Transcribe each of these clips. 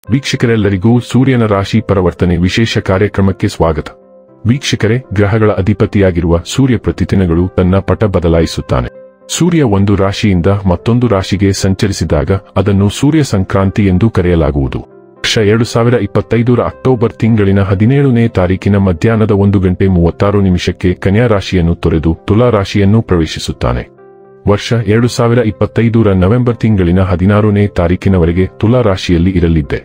ವೀಕ್ಷಕರೆಲ್ಲರಿಗೂ ಸೂರ್ಯನ ರಾಶಿ ಪರಿವರ್ತನೆ ವಿಶೇಷ ಕಾರ್ಯಕ್ರಮಕ್ಕೆ ಸ್ವಾಗತ. ವೀಕ್ಷಕರೇ, ಗ್ರಹಗಳ ಅಧಿಪತಿಯಾಗಿರುವ ಸೂರ್ಯ ಪ್ರತಿದಿನಗಳು ತನ್ನ ಪಟ ಬದಲಾಯಿಸುತ್ತಾನೆ. ಸೂರ್ಯ ಒಂದು ರಾಶಿಯಿಂದ ಮತ್ತೊಂದು ರಾಶಿಗೆ ಸಂಚರಿಸಿದಾಗ ಅದನ್ನು ಸೂರ್ಯ ಸಂಕ್ರಾಂತಿ ಎಂದು ಕರೆಯಲಾಗುವುದು. ವರ್ಷ 2025 ಅಕ್ಟೋಬರ್ ತಿಂಗಳಿನ 17ನೇ ತಾರೀಕಿನ ಮಧ್ಯಾಹ್ನದ 1:36 ಕನ್ಯಾ ರಾಶಿಯನ್ನು ತೊರೆದು ತುಲಾ ರಾಶಿಯನ್ನು ಪ್ರವೇಶಿಸುತ್ತಾನೆ. ವರ್ಷ 2025 ನವೆಂಬರ್ ತಿಂಗಳಿನ 16ನೇ ತಾರೀಕಿನವರೆಗೆ ತುಲಾ ರಾಶಿಯಲ್ಲಿ ಇರಲಿದೆ.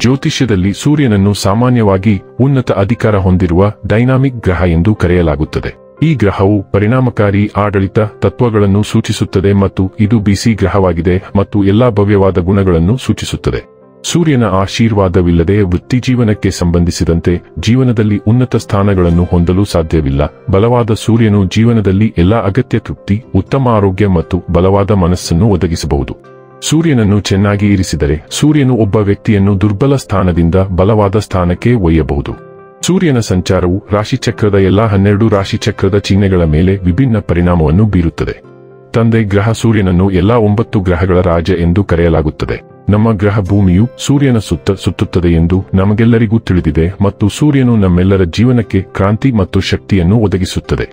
ಜ್ಯೋತಿಷ್ಯದಲ್ಲಿ ಸೂರ್ಯನನ್ನು ಸಾಮಾನ್ಯವಾಗಿ ಉನ್ನತ ಅಧಿಕಾರ ಹೊಂದಿರುವ ಡೈನಾಮಿಕ್ ಗ್ರಹ ಎಂದು ಕರೆಯಲಾಗುತ್ತದೆ. ಈ ಗ್ರಹವು ಪರಿಣಾಮಕಾರಿ ಆಡಳಿತ ತತ್ವಗಳನ್ನು ಸೂಚಿಸುತ್ತದೆ ಮತ್ತು ಇದು ಬಿಸಿ ಗ್ರಹವಾಗಿದೆ ಮತ್ತು ಎಲ್ಲಾ ಭವ್ಯವಾದ ಗುಣಗಳನ್ನು ಸೂಚಿಸುತ್ತದೆ. ಸೂರ್ಯನ ಆಶೀರ್ವಾದವಿಲ್ಲದೆ ವೃತ್ತಿಜೀವನಕ್ಕೆ ಸಂಬಂಧಿಸಿದಂತೆ ಜೀವನದಲ್ಲಿ ಉನ್ನತ ಸ್ಥಾನಗಳನ್ನು ಹೊಂದಲು ಸಾಧ್ಯವಿಲ್ಲ. ಬಲವಾದ ಸೂರ್ಯನು ಜೀವನದಲ್ಲಿ ಎಲ್ಲಾ ಅಗತ್ಯ ತೃಪ್ತಿ, ಉತ್ತಮ ಆರೋಗ್ಯ ಮತ್ತು ಬಲವಾದ ಮನಸ್ಸನ್ನು ಒದಗಿಸಬಹುದು. ಸೂರ್ಯನನ್ನು ಚೆನ್ನಾಗಿ ಇರಿಸಿದರೆ ಸೂರ್ಯನು ಒಬ್ಬ ವ್ಯಕ್ತಿಯನ್ನು ದುರ್ಬಲ ಸ್ಥಾನದಿಂದ ಬಲವಾದ ಸ್ಥಾನಕ್ಕೆ ಒಯ್ಯಬಹುದು. ಸೂರ್ಯನ ಸಂಚಾರವು ರಾಶಿಚಕ್ರದ ಎಲ್ಲಾ 12 ರಾಶಿಚಕ್ರದ ಚಿಹ್ನೆಗಳ ಮೇಲೆ ವಿಭಿನ್ನ ಪರಿಣಾಮವನ್ನು ಬೀರುತ್ತದೆ. ತಂದೆ ಗ್ರಹ ಸೂರ್ಯನನ್ನು ಎಲ್ಲಾ 9 ಗ್ರಹಗಳ ರಾಜ ಎಂದು ಕರೆಯಲಾಗುತ್ತದೆ. ನಮ್ಮ ಗ್ರಹ ಭೂಮಿಯು ಸೂರ್ಯನ ಸುತ್ತ ಸುತ್ತುತ್ತದೆ ಎಂದು ನಮಗೆಲ್ಲರಿಗೂ ತಿಳಿದಿದೆ ಮತ್ತು ಸೂರ್ಯನು ನಮ್ಮೆಲ್ಲರ ಜೀವನಕ್ಕೆ ಕ್ರಾಂತಿ ಮತ್ತು ಶಕ್ತಿಯನ್ನು ಒದಗಿಸುತ್ತದೆ.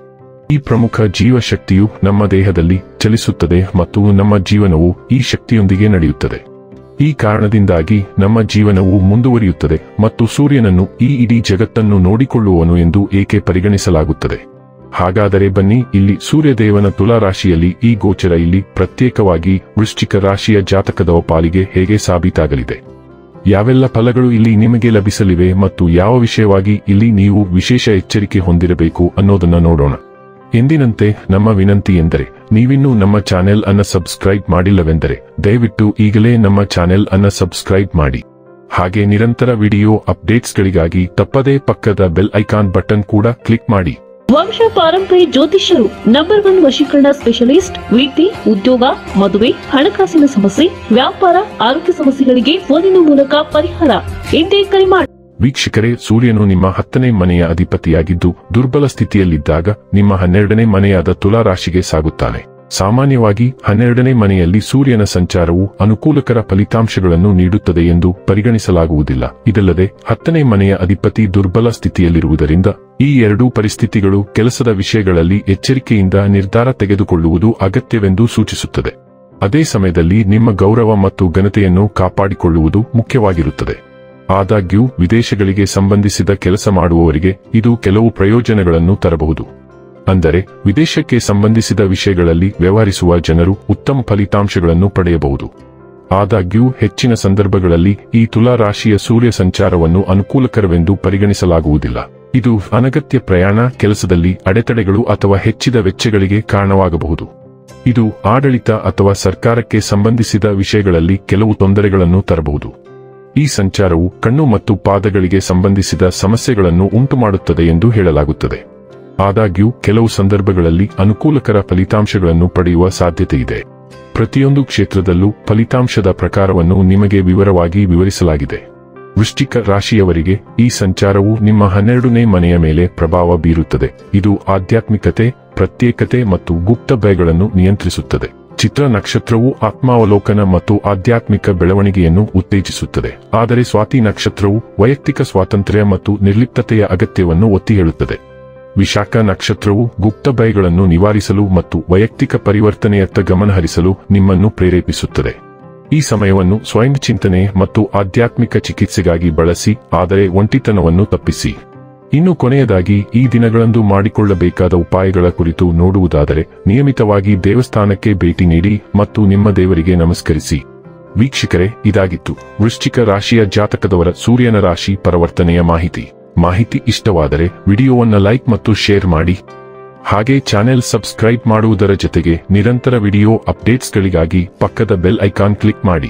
ಈ ಪ್ರಮುಖ ಜೀವಶಕ್ತಿಯು ನಮ್ಮ ದೇಹದಲ್ಲಿ ಚಲಿಸುತ್ತದೆ ಮತ್ತು ನಮ್ಮ ಜೀವನವು ಈ ಶಕ್ತಿಯೊಂದಿಗೆ ನಡೆಯುತ್ತದೆ. ಈ ಕಾರಣದಿಂದಾಗಿ ನಮ್ಮ ಜೀವನವು ಮುಂದುವರಿಯುತ್ತದೆ ಮತ್ತು ಸೂರ್ಯನನ್ನು ಈ ಇಡೀ ಜಗತ್ತನ್ನು ನೋಡಿಕೊಳ್ಳುವವನು ಎಂದು ಏಕೆ ಪರಿಗಣಿಸಲಾಗುತ್ತದೆ. ಹಾಗಾದರೆ ಬನ್ನಿ, ಇಲ್ಲಿ ಸೂರ್ಯದೇವನ ತುಲಾ ರಾಶಿಯಲ್ಲಿ ಈ ಗೋಚರ ಇಲ್ಲಿ ಪ್ರತ್ಯೇಕವಾಗಿ ವೃಶ್ಚಿಕ ರಾಶಿಯ ಜಾತಕದ ಪಾಲಿಗೆ ಹೇಗೆ ಸಾಬೀತಾಗಲಿದೆ, ಯಾವೆಲ್ಲ ಫಲಗಳು ಇಲ್ಲಿ ನಿಮಗೆ ಲಭಿಸಲಿವೆ ಮತ್ತು ಯಾವ ವಿಷಯವಾಗಿ ಇಲ್ಲಿ ನೀವು ವಿಶೇಷ ಎಚ್ಚರಿಕೆ ಹೊಂದಿರಬೇಕು ಅನ್ನೋದನ್ನ ನೋಡೋಣ. ಎಂದಿನಂತೆ ನಮ್ಮ ವಿನಂತಿ ಎಂದರೆ, ನೀವಿನ್ನೂ ನಮ್ಮ ಚಾನೆಲ್ ಅನ್ನ ಸಬ್ಸ್ಕ್ರೈಬ್ ಮಾಡಿಲ್ಲವೆಂದರೆ ದಯವಿಟ್ಟು ಈಗಲೇ ನಮ್ಮ ಚಾನೆಲ್ ಅನ್ನ ಸಬ್ಸ್ಕ್ರೈಬ್ ಮಾಡಿ. ಹಾಗೆ ನಿರಂತರ ವಿಡಿಯೋ ಅಪ್ಡೇಟ್ಸ್ಗಳಿಗಾಗಿ ತಪ್ಪದೇ ಪಕ್ಕದ ಬೆಲ್ ಐಕಾನ್ ಬಟನ್ ಕೂಡ ಕ್ಲಿಕ್ ಮಾಡಿ. ವಂಶ ಪಾರಂಪರ್ಯ ಜ್ಯೋತಿಷ್ಯರು ನಂಬರ್ 1 ವಶೀಕರಣ ಸ್ಪೆಷಲಿಸ್ಟ್. ವಿದ್ಯೆ, ಉದ್ಯೋಗ, ಮದುವೆ, ಹಣಕಾಸಿನ ಸಮಸ್ಯೆ, ವ್ಯಾಪಾರ, ಆರೋಗ್ಯ ಸಮಸ್ಯೆಗಳಿಗೆ ಫೋನಿನ ಮೂಲಕ ಪರಿಹಾರ. ಹಿಂದೆ ಕರೆ ಮಾಡಿ. ವೀಕ್ಷಕರೇ, ಸೂರ್ಯನು ನಿಮ್ಮ 10ನೇ ಮನೆಯ ಅಧಿಪತಿಯಾಗಿದ್ದು ದುರ್ಬಲ ಸ್ಥಿತಿಯಲ್ಲಿದ್ದಾಗ ನಿಮ್ಮ 12ನೇ ಮನೆಯಾದ ತುಲಾ ರಾಶಿಗೆ ಸಾಗುತ್ತಾನೆ. ಸಾಮಾನ್ಯವಾಗಿ 12ನೇ ಮನೆಯಲ್ಲಿ ಸೂರ್ಯನ ಸಂಚಾರವು ಅನುಕೂಲಕರ ಫಲಿತಾಂಶಗಳನ್ನು ನೀಡುತ್ತದೆ ಎಂದು ಪರಿಗಣಿಸಲಾಗುವುದಿಲ್ಲ. ಇದಲ್ಲದೆ 10ನೇ ಮನೆಯ ಅಧಿಪತಿ ದುರ್ಬಲ ಸ್ಥಿತಿಯಲ್ಲಿರುವುದರಿಂದ ಈ ಎರಡೂ ಪರಿಸ್ಥಿತಿಗಳು ಕೆಲಸದ ವಿಷಯಗಳಲ್ಲಿ ಎಚ್ಚರಿಕೆಯಿಂದ ನಿರ್ಧಾರ ತೆಗೆದುಕೊಳ್ಳುವುದು ಅಗತ್ಯವೆಂದು ಸೂಚಿಸುತ್ತದೆ. ಅದೇ ಸಮಯದಲ್ಲಿ ನಿಮ್ಮ ಗೌರವ ಮತ್ತು ಘನತೆಯನ್ನು ಕಾಪಾಡಿಕೊಳ್ಳುವುದು ಮುಖ್ಯವಾಗಿರುತ್ತದೆ. ಆದಾಗ್ಯೂ ವಿದೇಶಗಳಿಗೆ ಸಂಬಂಧಿಸಿದ ಕೆಲಸ ಮಾಡುವವರಿಗೆ ಇದು ಕೆಲವು ಪ್ರಯೋಜನಗಳನ್ನು ತರಬಹುದು. ಅಂದರೆ ವಿದೇಶಕ್ಕೆ ಸಂಬಂಧಿಸಿದ ವಿಷಯಗಳಲ್ಲಿ ವ್ಯವಹರಿಸುವ ಜನರು ಉತ್ತಮ ಫಲಿತಾಂಶಗಳನ್ನು ಪಡೆಯಬಹುದು. ಆದಾಗ್ಯೂ ಹೆಚ್ಚಿನ ಸಂದರ್ಭಗಳಲ್ಲಿ ಈ ತುಲಾ ರಾಶಿಯ ಸೂರ್ಯ ಸಂಚಾರವನ್ನು ಅನುಕೂಲಕರವೆಂದು ಪರಿಗಣಿಸಲಾಗುವುದಿಲ್ಲ. ಇದು ಅನಗತ್ಯ ಪ್ರಯಾಣ, ಕೆಲಸದಲ್ಲಿ ಅಡೆತಡೆಗಳು ಅಥವಾ ಹೆಚ್ಚಿದ ವೆಚ್ಚಗಳಿಗೆ ಕಾರಣವಾಗಬಹುದು. ಇದು ಆಡಳಿತ ಅಥವಾ ಸರ್ಕಾರಕ್ಕೆ ಸಂಬಂಧಿಸಿದ ವಿಷಯಗಳಲ್ಲಿ ಕೆಲವು ತೊಂದರೆಗಳನ್ನು ತರಬಹುದು. ಈ ಸಂಚಾರವು ಕಣ್ಣು ಮತ್ತು ಪಾದಗಳಿಗೆ ಸಂಬಂಧಿಸಿದ ಸಮಸ್ಯೆಗಳನ್ನು ಉಂಟುಮಾಡುತ್ತದೆ ಎಂದು ಹೇಳಲಾಗುತ್ತದೆ. ಆದಾಗ್ಯೂ ಕೆಲವು ಸಂದರ್ಭಗಳಲ್ಲಿ ಅನುಕೂಲಕರ ಫಲಿತಾಂಶಗಳನ್ನು ಪಡೆಯುವ ಸಾಧ್ಯತೆಯಿದೆ. ಪ್ರತಿಯೊಂದು ಕ್ಷೇತ್ರದಲ್ಲೂ ಫಲಿತಾಂಶದ ಪ್ರಕಾರವನ್ನು ನಿಮಗೆ ವಿವರವಾಗಿ ವಿವರಿಸಲಾಗಿದೆ. ವೃಶ್ಚಿಕ ರಾಶಿಯವರಿಗೆ ಈ ಸಂಚಾರವು ನಿಮ್ಮ 12ನೇ ಮನೆಯ ಮೇಲೆ ಪ್ರಭಾವ ಬೀರುತ್ತದೆ. ಇದು ಆಧ್ಯಾತ್ಮಿಕತೆ, ಪ್ರತ್ಯೇಕತೆ ಮತ್ತು ಗುಪ್ತ ಭಯಗಳನ್ನು ನಿಯಂತ್ರಿಸುತ್ತದೆ. ಚಿತ್ರ ನಕ್ಷತ್ರವು ಆತ್ಮಾವಲೋಕನ ಮತ್ತು ಆಧ್ಯಾತ್ಮಿಕ ಬೆಳವಣಿಗೆಯನ್ನು ಉತ್ತೇಜಿಸುತ್ತದೆ. ಆದರೆ ಸ್ವಾತಿ ನಕ್ಷತ್ರವು ವೈಯಕ್ತಿಕ ಸ್ವಾತಂತ್ರ್ಯ ಮತ್ತು ನಿರ್ಲಿಪ್ತತೆಯ ಅಗತ್ಯವನ್ನು ಒತ್ತಿ ಹೇಳುತ್ತದೆ. ವಿಶಾಖ ನಕ್ಷತ್ರವು ಗುಪ್ತ ಭಯಗಳನ್ನು ನಿವಾರಿಸಲು ಮತ್ತು ವೈಯಕ್ತಿಕ ಪರಿವರ್ತನೆಯತ್ತ ಗಮನಹರಿಸಲು ನಿಮ್ಮನ್ನು ಪ್ರೇರೇಪಿಸುತ್ತದೆ. ಈ ಸಮಯವನ್ನು ಸ್ವಯಂ ಚಿಂತನೆ ಮತ್ತು ಆಧ್ಯಾತ್ಮಿಕ ಚಿಕಿತ್ಸೆಗಾಗಿ ಬಳಸಿ, ಆದರೆ ಒಂಟಿತನವನ್ನು ತಪ್ಪಿಸಿ. ಇನ್ನು ಕೊನೆಯದಾಗಿ ಈ ದಿನಗಳಂದು ಮಾಡಿಕೊಳ್ಳಬೇಕಾದ ಉಪಾಯಗಳ ಕುರಿತು ನೋಡುವುದಾದರೆ, ನಿಯಮಿತವಾಗಿ ದೇವಸ್ಥಾನಕ್ಕೆ ಭೇಟಿ ನೀಡಿ ಮತ್ತು ನಿಮ್ಮ ದೇವರಿಗೆ ನಮಸ್ಕರಿಸಿ. ವೀಕ್ಷಕರೇ, ಇದಾಗಿತ್ತು ವೃಶ್ಚಿಕ ರಾಶಿಯ ಜಾತಕದವರ ಸೂರ್ಯನ ರಾಶಿ ಪರಿವರ್ತನೆಯ ಮಾಹಿತಿ ಇಷ್ಟವಾದರೆ ವಿಡಿಯೋವನ್ನು ಲೈಕ್ ಮತ್ತು ಶೇರ್ ಮಾಡಿ. ಹಾಗೆ ಚಾನೆಲ್ ಸಬ್ಸ್ಕ್ರೈಬ್ ಮಾಡುವುದರ ಜೊತೆಗೆ ನಿರಂತರ ವಿಡಿಯೋ ಅಪ್ಡೇಟ್ಸ್ಗಳಿಗಾಗಿ ಪಕ್ಕದ ಬೆಲ್ ಐಕಾನ್ ಕ್ಲಿಕ್ ಮಾಡಿ.